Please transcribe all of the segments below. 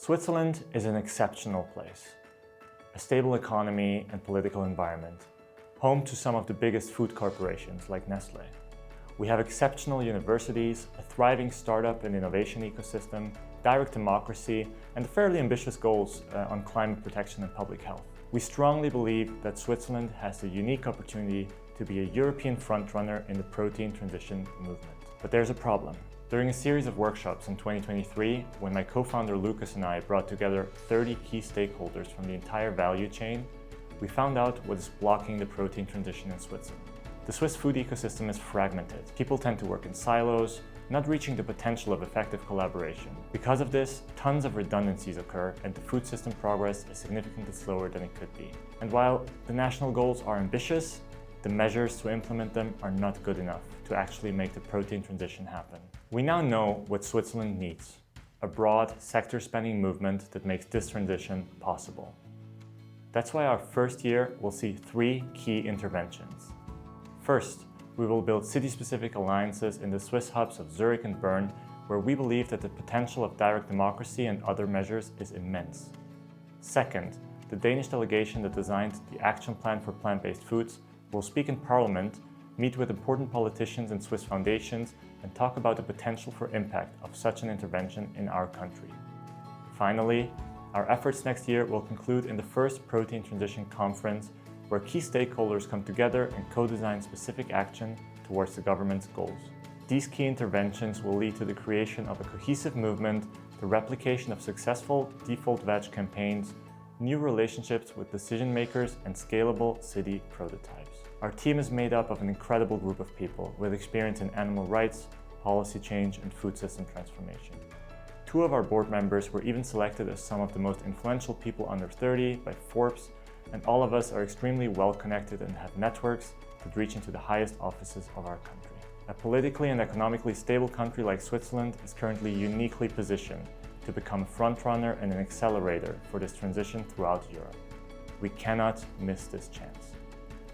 Switzerland is an exceptional place. A stable economy and political environment, home to some of the biggest food corporations like Nestlé. We have exceptional universities, a thriving startup and innovation ecosystem, direct democracy, and fairly ambitious goals on climate protection and public health. We strongly believe that Switzerland has the unique opportunity to be a European frontrunner in the protein transition movement. But there's a problem. During a series of workshops in 2023, when my co-founder Lucas and I brought together 30 key stakeholders from the entire value chain, we found out what is blocking the protein transition in Switzerland. The Swiss food ecosystem is fragmented. People tend to work in silos, not reaching the potential of effective collaboration. Because of this, tons of redundancies occur and the food system progress is significantly slower than it could be. And while the national goals are ambitious, the measures to implement them are not good enough to actually make the protein transition happen. We now know what Switzerland needs: a broad, sector-spanning movement that makes this transition possible. That's why our first year will see 3 key interventions. First, we will build city-specific alliances in the Swiss hubs of Zurich and Bern, where we believe that the potential of direct democracy and other measures is immense. Second, the Danish delegation that designed the action plan for plant-based foods will speak in Parliament, meet with important politicians and Swiss foundations, and talk about the potential for impact of such an intervention in our country. Finally, our efforts next year will conclude in the first Protein Transition Conference, where key stakeholders come together and co-design specific action towards the government's goals. These key interventions will lead to the creation of a cohesive movement, the replication of successful default veg campaigns, new relationships with decision makers, and scalable city prototypes. Our team is made up of an incredible group of people with experience in animal rights, policy change, and food system transformation. 2 of our board members were even selected as some of the most influential people under 30 by Forbes, and all of us are extremely well connected and have networks that reach into the highest offices of our country. A politically and economically stable country like Switzerland is currently uniquely positioned to become a frontrunner and an accelerator for this transition throughout Europe. We cannot miss this chance.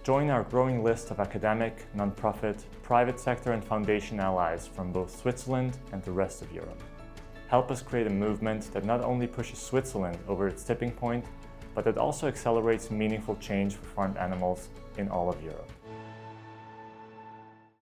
Join our growing list of academic, nonprofit, private sector and foundation allies from both Switzerland and the rest of Europe. Help us create a movement that not only pushes Switzerland over its tipping point, but that also accelerates meaningful change for farmed animals in all of Europe.